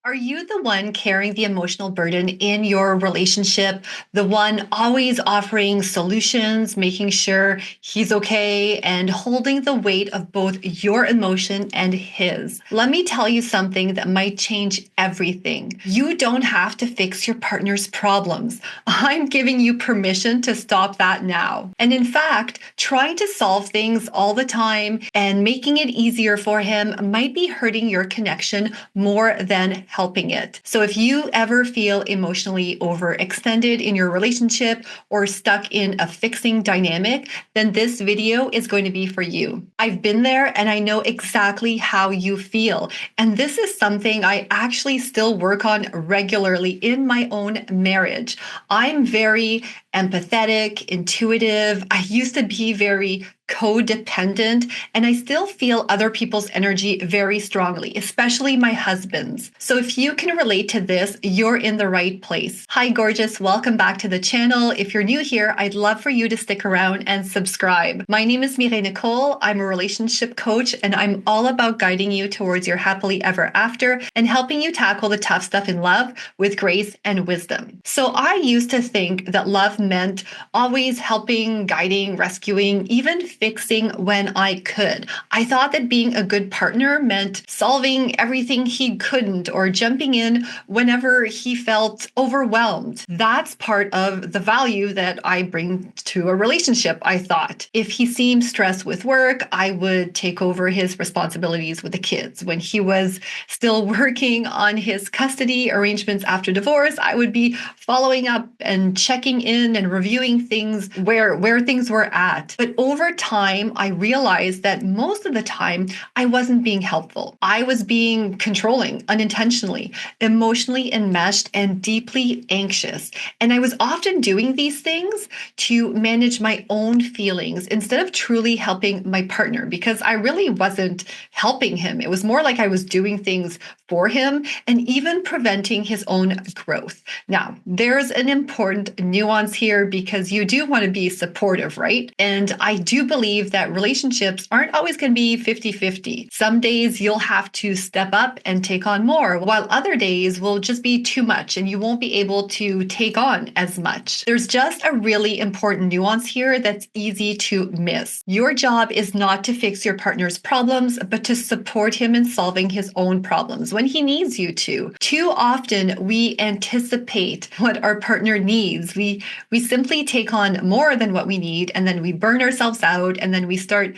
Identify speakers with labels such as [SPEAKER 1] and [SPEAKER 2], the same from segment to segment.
[SPEAKER 1] Are you the one carrying the emotional burden in your relationship? The one always offering solutions, making sure he's okay, and holding the weight of both your emotion and his? Let me tell you something that might change everything. You don't have to fix your partner's problems. I'm giving you permission to stop that now. And in fact, trying to solve things all the time and making it easier for him might be hurting your connection more than helping it. So if you ever feel emotionally overextended in your relationship or stuck in a fixing dynamic, then this video is going to be for you. I've been there and I know exactly how you feel. And this is something I actually still work on regularly in my own marriage. I'm very empathetic, intuitive. I used to be very codependent, and I still feel other people's energy very strongly, especially my husband's. So if you can relate to this, you're in the right place. Hi, gorgeous. Welcome back to the channel. If you're new here, I'd love for you to stick around and subscribe. My name is Mireille Nicole. I'm a relationship coach, and I'm all about guiding you towards your happily ever after and helping you tackle the tough stuff in love with grace and wisdom. So I used to think that love meant always helping, guiding, rescuing, even fixing when I could. I thought that being a good partner meant solving everything he couldn't or jumping in whenever he felt overwhelmed. That's part of the value that I bring to a relationship, I thought. If he seemed stressed with work, I would take over his responsibilities with the kids. When he was still working on his custody arrangements after divorce, I would be following up and checking in and reviewing things where things were at. But over time, I realized that most of the time I wasn't being helpful. I was being controlling unintentionally, emotionally enmeshed, and deeply anxious. And I was often doing these things to manage my own feelings instead of truly helping my partner because I really wasn't helping him. It was more like I was doing things for him and even preventing his own growth. Now, there's an important nuance here because you do want to be supportive, right? And I do believe that relationships aren't always going to be 50-50. Some days you'll have to step up and take on more, while other days will just be too much and you won't be able to take on as much. There's just a really important nuance here that's easy to miss. Your job is not to fix your partner's problems, but to support him in solving his own problems when he needs you to. Too often we anticipate what our partner needs. We simply take on more than what we need, and then we burn ourselves out, and then we start,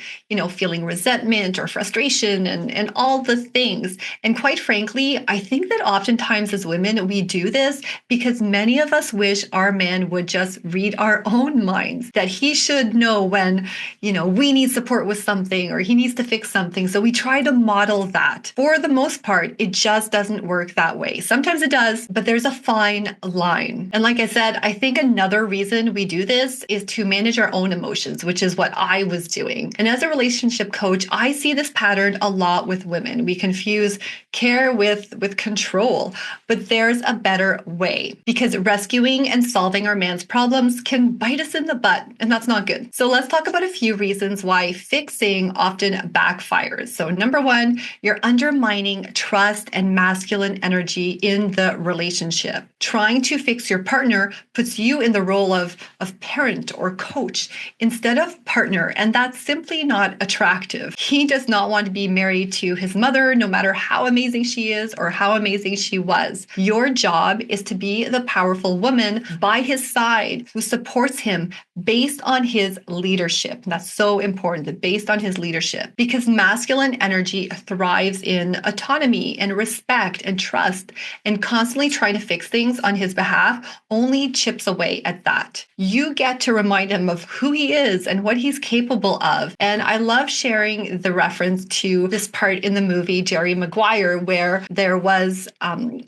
[SPEAKER 1] feeling resentment or frustration and all the things. And quite frankly, I think that oftentimes as women, we do this because many of us wish our man would just read our own minds, that he should know when, we need support with something or he needs to fix something. So we try to model that. For the most part, it just doesn't work that way. Sometimes it does, but there's a fine line. And like I said, I think another reason we do this is to manage our own emotions, which is what I was doing. And as a relationship coach, I see this pattern a lot with women. We confuse care with control, but there's a better way because rescuing and solving our man's problems can bite us in the butt, and that's not good. So let's talk about a few reasons why fixing often backfires. So number one, you're undermining trust and masculine energy in the relationship. Trying to fix your partner puts you in the role of parent or coach instead of partner, and that's simply not attractive. He does not want to be married to his mother, no matter how amazing she is or how amazing she was. Your job is to be the powerful woman by his side who supports him based on his leadership. That's so important, based on his leadership, because masculine energy thrives in autonomy and respect and trust, and constantly trying to fix things on his behalf only chips away at that. You get to remind him of who he is and what he's capable of. And I love sharing the reference to this part in the movie Jerry Maguire, where there was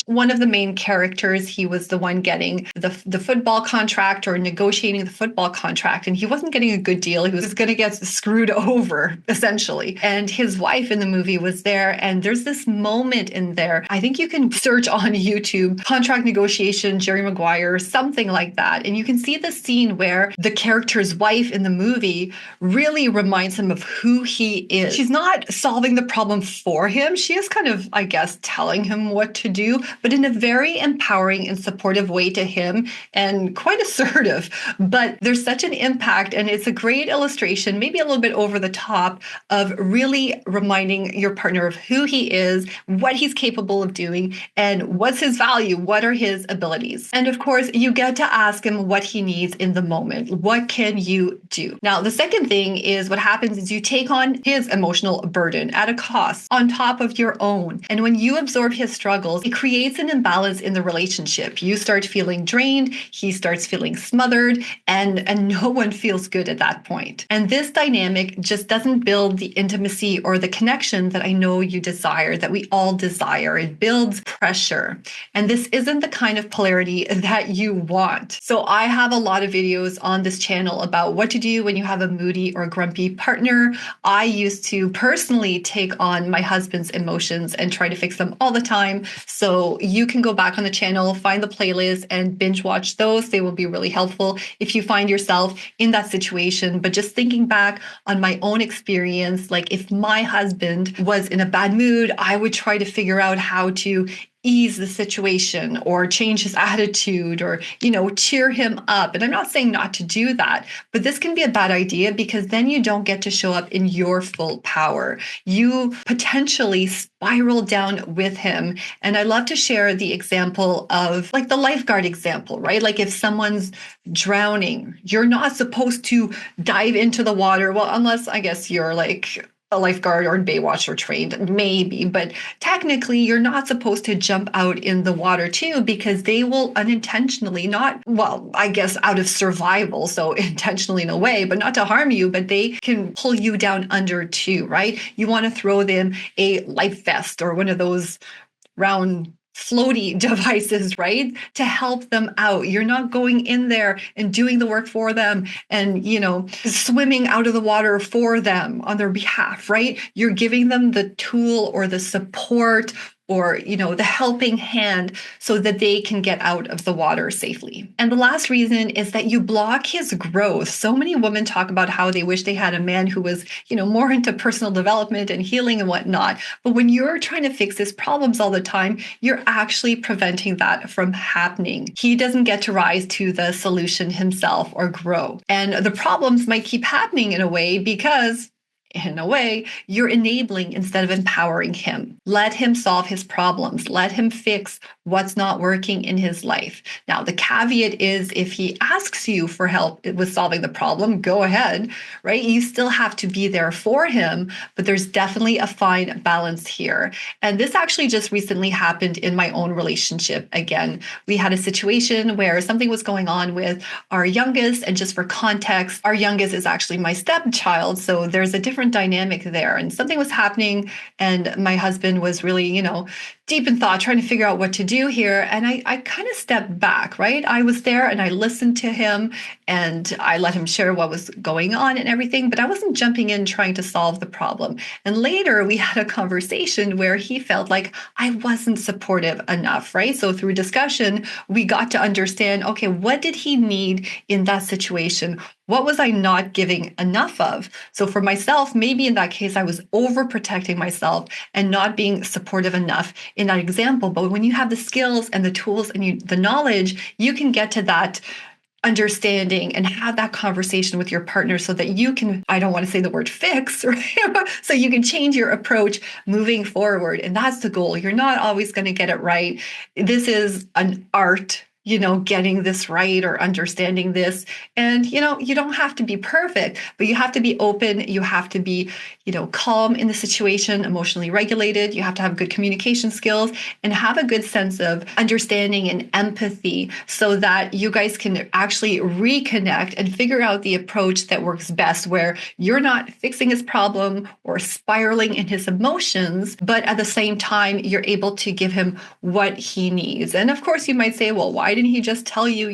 [SPEAKER 1] one of the main characters. He was the one getting the football contract or negotiating the football contract, and he wasn't getting a good deal. He was going to get screwed over, essentially. And his wife in the movie was there, and there's this moment in there. I think you can search on YouTube, contract negotiation, Jerry Maguire, something like that, And you can see the scene where the character's wife in the movie really reminds him of who he is. She's not solving the problem for him. She is kind of, I guess, telling him what to do, but in a very empowering and supportive way to him, and quite assertive. But there's such an impact, and it's a great illustration, maybe a little bit over the top, of really reminding your partner of who he is, what he's capable of doing, and what's his value, what are his abilities. And of course, you get to ask him what he needs in the moment. What can you do? Now, the second thing is what happens is you take on his emotional burden at a cost on top of your own. And when you absorb his struggles, it creates an imbalance in the relationship. You start feeling drained, he starts feeling smothered, and no one feels good at that point. And this dynamic just doesn't build the intimacy or the connection that I know you desire, that we all desire. It builds pressure. And this isn't the kind of polarity that you want. So I have a lot of videos on this channel about what to do when you have a moody or grumpy partner. I used to personally take on my husband's emotions and try to fix them all the time. So you can go back on the channel, find the playlist, and binge watch those. They will be really helpful if you find yourself in that situation. But just thinking back on my own experience, like if my husband was in a bad mood, I would try to figure out how to ease the situation or change his attitude or, cheer him up. And I'm not saying not to do that, but this can be a bad idea because then you don't get to show up in your full power. You potentially spiral down with him. And I love to share the example of like the lifeguard example, right? Like if someone's drowning, you're not supposed to dive into the water. Well, unless I guess you're like a lifeguard or Baywatch trained, maybe, but technically you're not supposed to jump out in the water too, because they will unintentionally I guess out of survival, so intentionally in a way, but not to harm you, but they can pull you down under too, right? You want to throw them a life vest or one of those round floaty devices, right? To help them out. You're not going in there and doing the work for them and, swimming out of the water for them on their behalf, right? You're giving them the tool or the support or, the helping hand so that they can get out of the water safely. And the last reason is that you block his growth. So many women talk about how they wish they had a man who was, more into personal development and healing and whatnot. But when you're trying to fix his problems all the time, you're actually preventing that from happening. He doesn't get to rise to the solution himself or grow. And the problems might keep happening in a way because you're enabling instead of empowering him. Let him solve his problems. Let him fix what's not working in his life. Now, the caveat is if he asks you for help with solving the problem, go ahead, right? You still have to be there for him, but there's definitely a fine balance here. And this actually just recently happened in my own relationship. Again, we had a situation where something was going on with our youngest, and just for context, our youngest is actually my stepchild, so there's a different dynamic there. And something was happening, and my husband was really, deep in thought, trying to figure out what to do here. And I kind of stepped back, right? I was there and I listened to him and I let him share what was going on and everything, but I wasn't jumping in trying to solve the problem. And later we had a conversation where he felt like I wasn't supportive enough, right? So through discussion, we got to understand, okay, what did he need in that situation? What was I not giving enough of? So for myself, maybe in that case, I was overprotecting myself and not being supportive enough in that example. But when you have the skills and the tools and the knowledge, you can get to that understanding and have that conversation with your partner so that you can, I don't want to say the word fix, right? So you can change your approach moving forward. And that's the goal. You're not always going to get it right. This is an art, getting this right or understanding this. And, you don't have to be perfect, but you have to be open. You have to be, calm in the situation, emotionally regulated. You have to have good communication skills and have a good sense of understanding and empathy so that you guys can actually reconnect and figure out the approach that works best, where you're not fixing his problem or spiraling in his emotions, but at the same time, you're able to give him what he needs. And of course, you might say, well, why didn't he just tell you,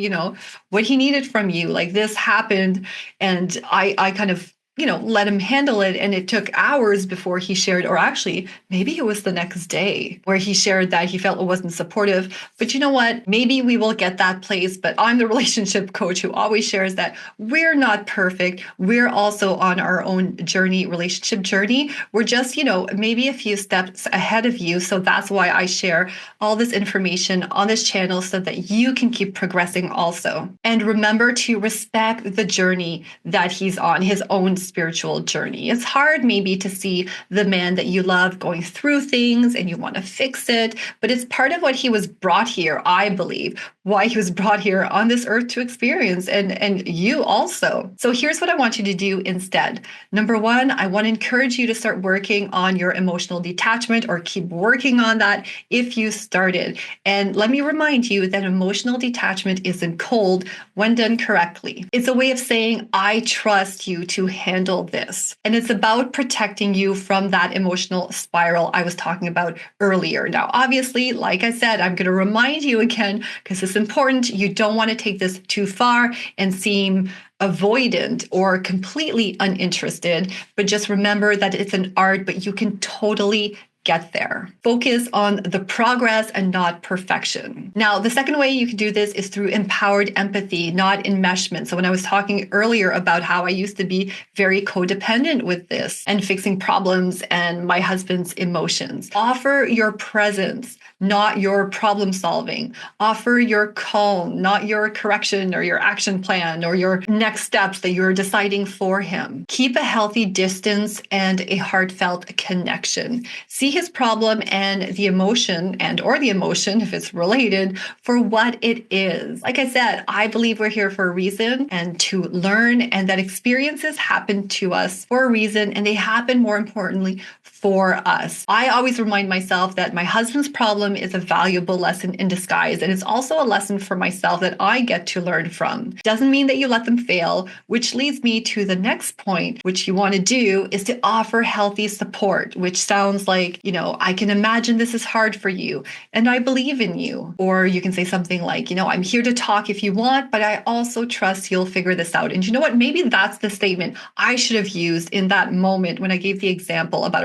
[SPEAKER 1] what he needed from you? Like this happened and I kind of let him handle it. And it took hours before he shared, or actually, maybe it was the next day where he shared that he felt it wasn't supportive. But you know what? Maybe we will get that place. But I'm the relationship coach who always shares that we're not perfect. We're also on our own journey, relationship journey. We're just, maybe a few steps ahead of you. So that's why I share all this information on this channel so that you can keep progressing also. And remember to respect the journey that he's on, his own spiritual journey. It's hard maybe to see the man that you love going through things and you want to fix it, but it's part of what he was brought here, I believe, why he was brought here on this earth to experience, and you also. So here's what I want you to do instead. Number one, I want to encourage you to start working on your emotional detachment, or keep working on that if you started. And let me remind you that emotional detachment isn't cold when done correctly. It's a way of saying, I trust you to handle this. And it's about protecting you from that emotional spiral I was talking about earlier. Now, obviously, like I said, I'm going to remind you again, because it's important. You don't want to take this too far and seem avoidant or completely uninterested, but just remember that it's an art, but you can totally get there. Focus on the progress and not perfection. Now, the second way you can do this is through empowered empathy, not enmeshment. So when I was talking earlier about how I used to be very codependent with this and fixing problems and my husband's emotions, offer your presence, not your problem solving. Offer your calm, not your correction or your action plan or your next steps that you're deciding for him. Keep a healthy distance and a heartfelt connection. See his problem and the emotion if it's related, for what it is. Like I said, I believe we're here for a reason and to learn, and that experiences happen to us for a reason, and they happen, more importantly, for us. I always remind myself that my husband's problem is a valuable lesson in disguise, and it's also a lesson for myself that I get to learn from. Doesn't mean that you let them fail, which leads me to the next point, which you want to do is to offer healthy support, which sounds like, I can imagine this is hard for you, and I believe in you. Or you can say something like, I'm here to talk if you want, but I also trust you'll figure this out. And you know what? Maybe that's the statement I should have used in that moment when I gave the example about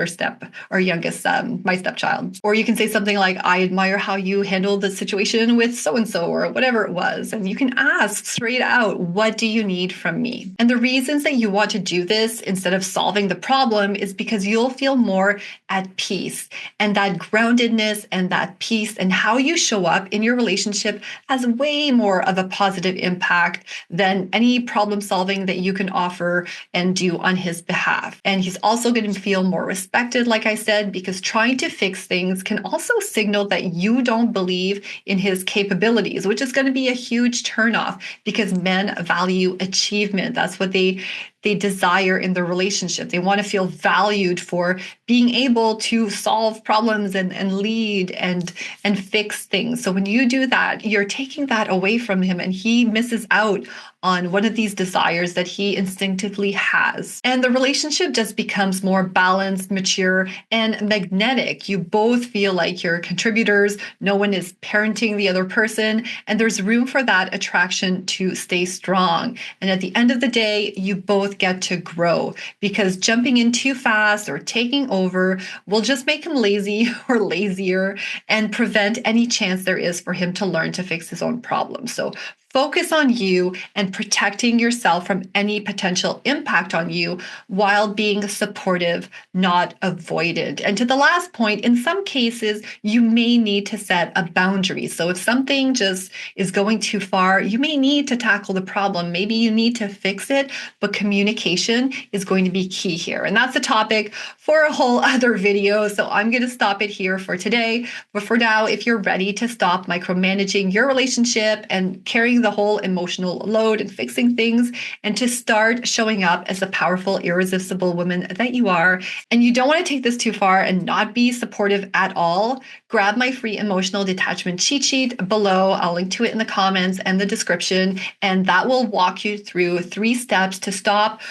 [SPEAKER 1] our youngest, my stepchild. Or you can say something like, I admire how you handled the situation with so-and-so, or whatever it was. And you can ask straight out, what do you need from me? And the reasons that you want to do this instead of solving the problem is because you'll feel more at peace. And that groundedness and that peace and how you show up in your relationship has way more of a positive impact than any problem solving that you can offer and do on his behalf. And he's also going to feel more respected, like I said, because trying to fix things can also signal that you don't believe in his capabilities, which is going to be a huge turnoff because men value achievement. That's what they desire in their relationship. They want to feel valued for being able to solve problems and lead and fix things. So when you do that, you're taking that away from him, and he misses out on one of these desires that he instinctively has. And the relationship just becomes more balanced, mature, and magnetic. You both feel like you're contributors. No one is parenting the other person, and there's room for that attraction to stay strong. And at the end of the day, you both get to grow, because jumping in too fast or taking over will just make him lazy or lazier and prevent any chance there is for him to learn to fix his own problems. So focus on you and protecting yourself from any potential impact on you while being supportive, not avoidant. And to the last point, in some cases, you may need to set a boundary. So if something just is going too far, you may need to tackle the problem. Maybe you need to fix it, but communication is going to be key here. And that's a topic for a whole other video. So I'm going to stop it here for today. But for now, if you're ready to stop micromanaging your relationship and carrying the whole emotional load and fixing things, and to start showing up as the powerful, irresistible woman that you are, and you don't want to take this too far and not be supportive at all, grab my free emotional detachment cheat sheet below. I'll link to it in the comments and the description, and that will walk you through 3 steps to stop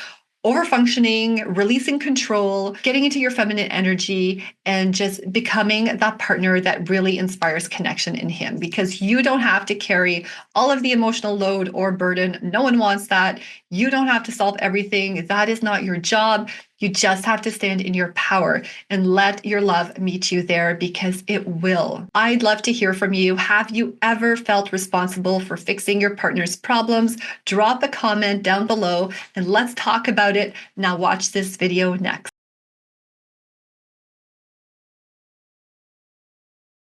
[SPEAKER 1] overfunctioning, releasing control, getting into your feminine energy, and just becoming that partner that really inspires connection in him, because you don't have to carry all of the emotional load or burden. No one wants that. You don't have to solve everything. That is not your job. You just have to stand in your power and let your love meet you there, because it will. I'd love to hear from you. Have you ever felt responsible for fixing your partner's problems? Drop a comment down below and let's talk about it. Now watch this video next.